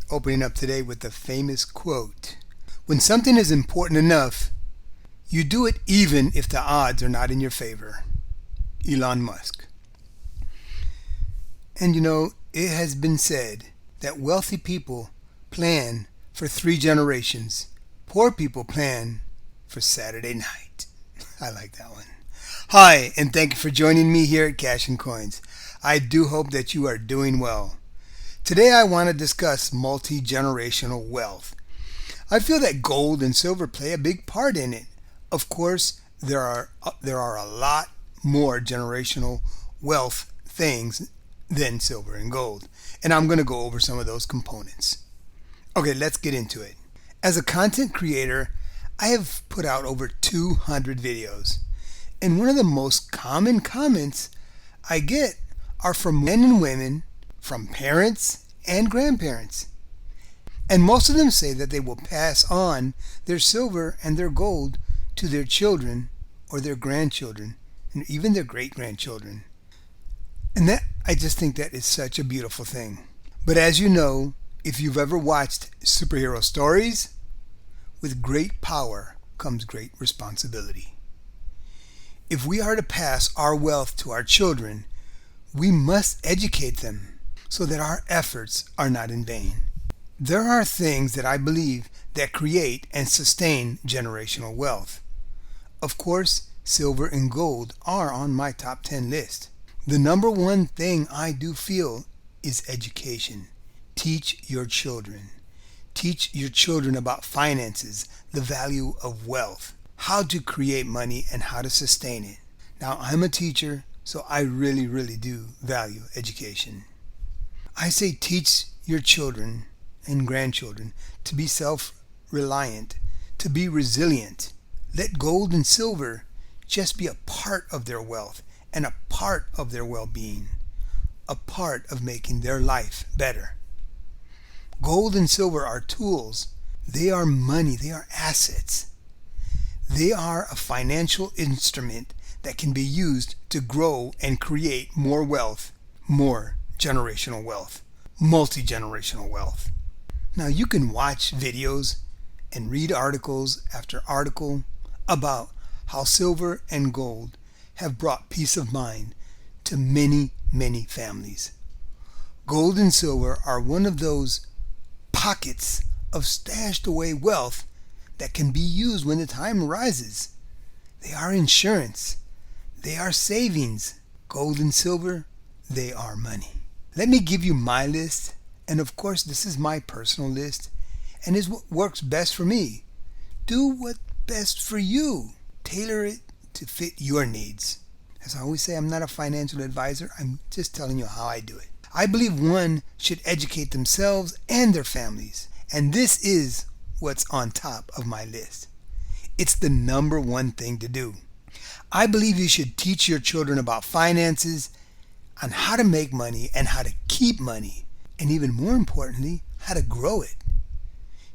opening up today with the famous quote: "When something is important enough, you do it even if the odds are not in your favor." Elon Musk. And it has been said that wealthy people plan for 3 generations. Poor people plan for Saturday night. I like that one. Hi, and thank you for joining me here at Cash and Coins. I do hope that you are doing well. Today I want to discuss multi-generational wealth. I feel that gold and silver play a big part in it. Of course, there are a lot more generational wealth things than silver and gold, and I'm going to go over some of those components. Okay, let's get into it. As a content creator, I have put out over 200 videos, and one of the most common comments I get are from men and women, from parents and grandparents. And most of them say that they will pass on their silver and their gold to their children or their grandchildren and even their great-grandchildren. And I just think that is such a beautiful thing. But as you know, if you've ever watched superhero stories, with great power comes great responsibility. If we are to pass our wealth to our children, we must educate them so that our efforts are not in vain. There are things that I believe that create and sustain generational wealth. Of course, silver and gold are on my top 10 list. The number one thing I do feel is education. Teach your children. Teach your children about finances, the value of wealth, how to create money, and how to sustain it. Now, I'm a teacher, so I really do value education. I say teach your children and grandchildren to be self-reliant, to be resilient. Let gold and silver just be a part of their wealth and a part of their well-being, a part of making their life better. Gold and silver are tools. They are money. They are assets. They are a financial instrument that can be used to grow and create more wealth, more generational wealth, multi-generational wealth. Now you can watch videos and read articles after article about how silver and gold have brought peace of mind to many families. Gold and silver are one of those pockets of stashed away wealth that can be used when the time arises. They are insurance. They are savings. Gold and silver, they are money. Let me give you my list, and of course this is my personal list and is what works best for me. Do what's best for you. Tailor it to fit your needs. As I always say, I'm not a financial advisor. I'm just telling you how I do it. I believe one should educate themselves and their families, and this is what's on top of my list. It's the number one thing to do. I believe you should teach your children about finances, on how to make money and how to keep money, and even more importantly, how to grow it.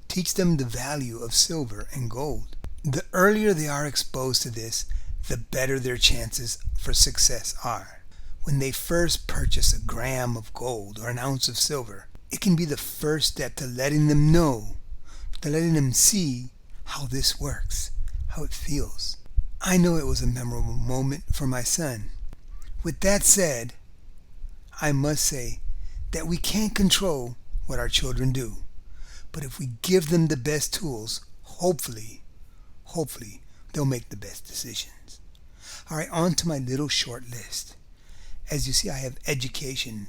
Teach them the value of silver and gold. The earlier they are exposed to this, the better their chances for success are. When they first purchase a gram of gold or an ounce of silver, it can be the first step to letting them know, to letting them see how this works, how it feels. I know it was a memorable moment for my son. With that said, I must say that we can't control what our children do, but if we give them the best tools, hopefully they'll make the best decisions. All right, on to my little short list. As you see, I have education,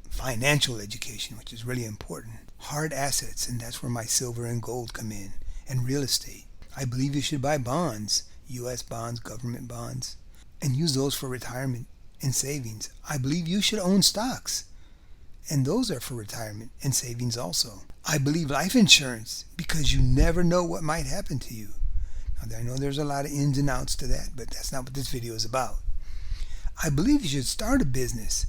financial education, which is really important. Hard assets, and that's where my silver and gold come in, and real estate. I believe you should buy bonds, U.S. bonds, government bonds, and use those for retirement and savings. I believe you should own stocks, and those are for retirement and savings also. I believe life insurance, because you never know what might happen to you. Now, I know there's a lot of ins and outs to that, but that's not what this video is about. I believe you should start a business.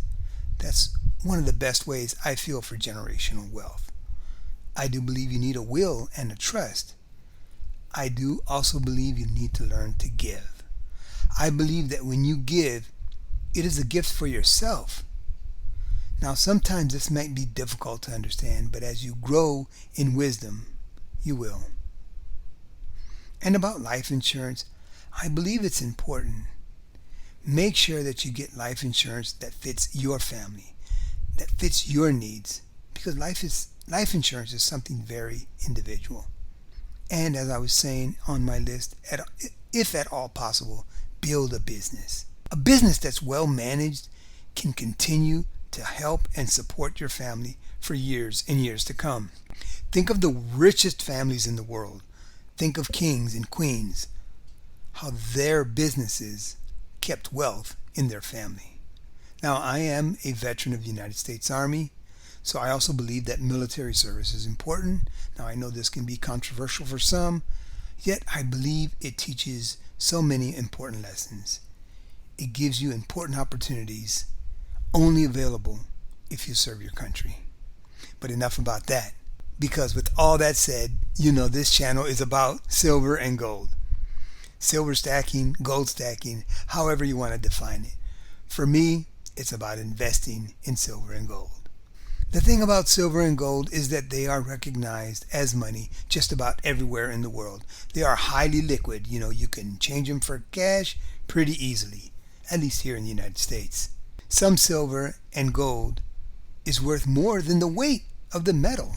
That's one of the best ways I feel for generational wealth. I do believe you need a will and a trust. I do also believe you need to learn to give. I believe that when you give, it is a gift for yourself. Now, sometimes this might be difficult to understand, but as you grow in wisdom, you will. And about life insurance, I believe it's important. Make sure that you get life insurance that fits your family, that fits your needs, because life insurance is something very individual. And as I was saying on my list, if at all possible, build a business. A business that's well managed can continue to help and support your family for years and years to come. Think of the richest families in the world. Think of kings and queens, how their businesses kept wealth in their family. Now, I am a veteran of the United States Army, so I also believe that military service is important. Now, I know this can be controversial for some, yet I believe it teaches so many important lessons. It gives you important opportunities only available if you serve your country. But enough about that, because with all that said, you know this channel is about silver and gold. Silver stacking, gold stacking, however you want to define it. For me, it's about investing in silver and gold. The thing about silver and gold is that they are recognized as money just about everywhere in the world. They are highly liquid. You can change them for cash pretty easily, at least here in the United States. Some silver and gold is worth more than the weight of the metal.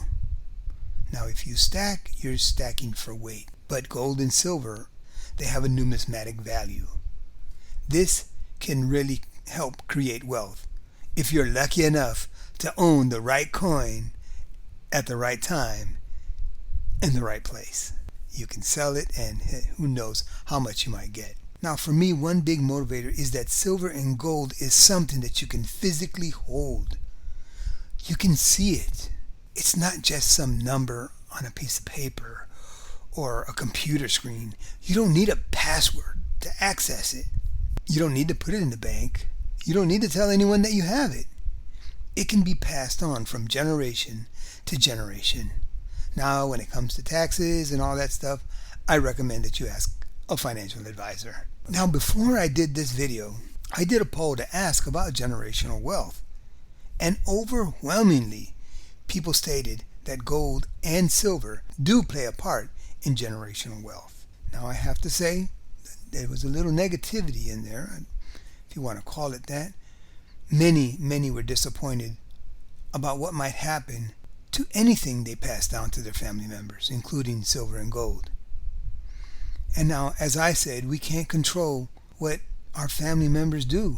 Now, if you stack, you're stacking for weight. But gold and silver, they have a numismatic value. This can really help create wealth if you're lucky enough to own the right coin at the right time in the right place. You can sell it, and who knows how much you might get. Now, for me, one big motivator is that silver and gold is something that you can physically hold. You can see it. It's not just some number on a piece of paper or a computer screen. You don't need a password to access it. You don't need to put it in the bank. You don't need to tell anyone that you have it. It can be passed on from generation to generation. Now, when it comes to taxes and all that stuff, I recommend that you ask a financial advisor. Now, before I did this video, I did a poll to ask about generational wealth. And overwhelmingly, people stated that gold and silver do play a part in generational wealth. Now, I have to say, there was a little negativity in there, if you want to call it that. Many were disappointed about what might happen to anything they pass down to their family members, including silver and gold. And now, as I said, we can't control what our family members do.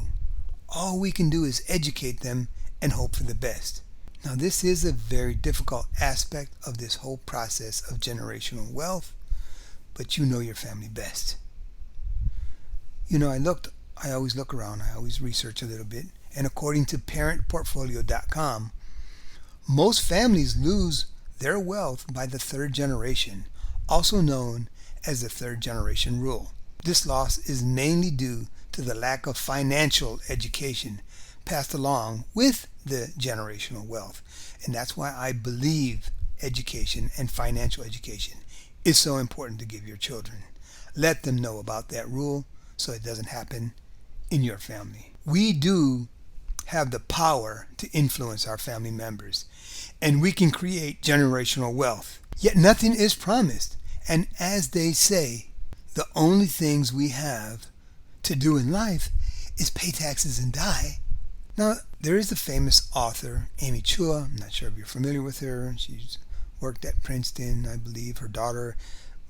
All we can do is educate them and hope for the best. Now, this is a very difficult aspect of this whole process of generational wealth, but you know your family best. I always look around, I always research a little bit, and according to parentportfolio.com, most families lose their wealth by the third generation, also known as the third generation rule. This loss is mainly due to the lack of financial education passed along with the generational wealth. And that's why I believe education and financial education is so important to give your children. Let them know about that rule so it doesn't happen in your family. We do have the power to influence our family members, and we can create generational wealth. Yet nothing is promised. And as they say, the only things we have to do in life is pay taxes and die. Now, there is the famous author, Amy Chua. I'm not sure if you're familiar with her. She's worked at Princeton, I believe. Her daughter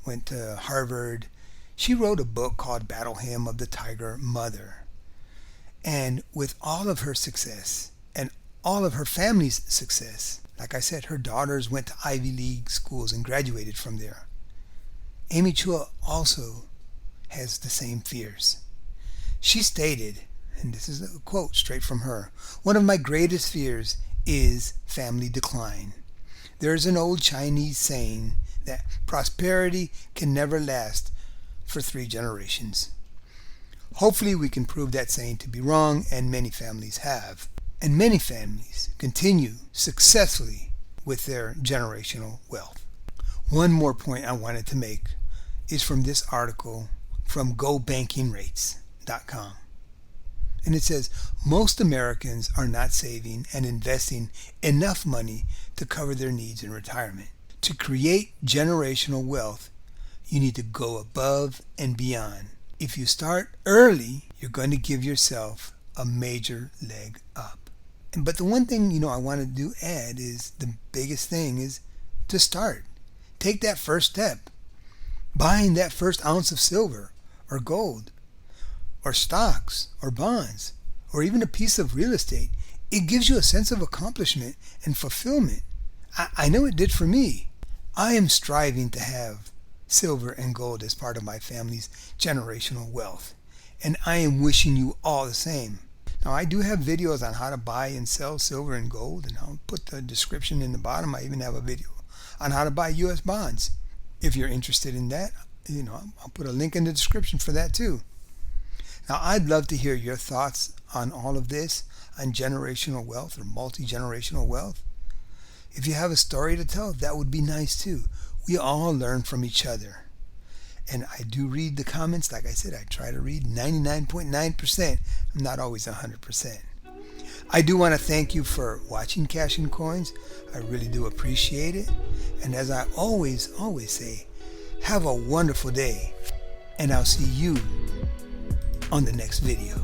went to Harvard. She wrote a book called Battle Hymn of the Tiger Mother. And with all of her success and all of her family's success, like I said, her daughters went to Ivy League schools and graduated from there. Amy Chua also has the same fears. She stated, and this is a quote straight from her, "One of my greatest fears is family decline. There is an old Chinese saying that prosperity can never last for 3 generations. Hopefully we can prove that saying to be wrong, and many families have. And many families continue successfully with their generational wealth." One more point I wanted to make is from this article from GoBankingRates.com. And it says, most Americans are not saving and investing enough money to cover their needs in retirement. To create generational wealth, you need to go above and beyond. If you start early, you're going to give yourself a major leg up. But the one thing, I want to add is the biggest thing is to start. Take that first step. Buying that first ounce of silver or gold or stocks or bonds or even a piece of real estate. It gives you a sense of accomplishment and fulfillment. I know it did for me. I am striving to have silver and gold as part of my family's generational wealth, and I am wishing you all the same. Now, I do have videos on how to buy and sell silver and gold, and I'll put the description in the bottom. I even have a video on how to buy U.S. bonds. If you're interested in that, I'll put a link in the description for that too. Now, I'd love to hear your thoughts on all of this, on generational wealth or multi-generational wealth. If you have a story to tell, that would be nice too. We all learn from each other. And I do read the comments. Like I said, I try to read 99.9%. I'm not always 100%. I do want to thank you for watching Cash and Coins. I really do appreciate it. And as I always say, have a wonderful day. And I'll see you on the next video.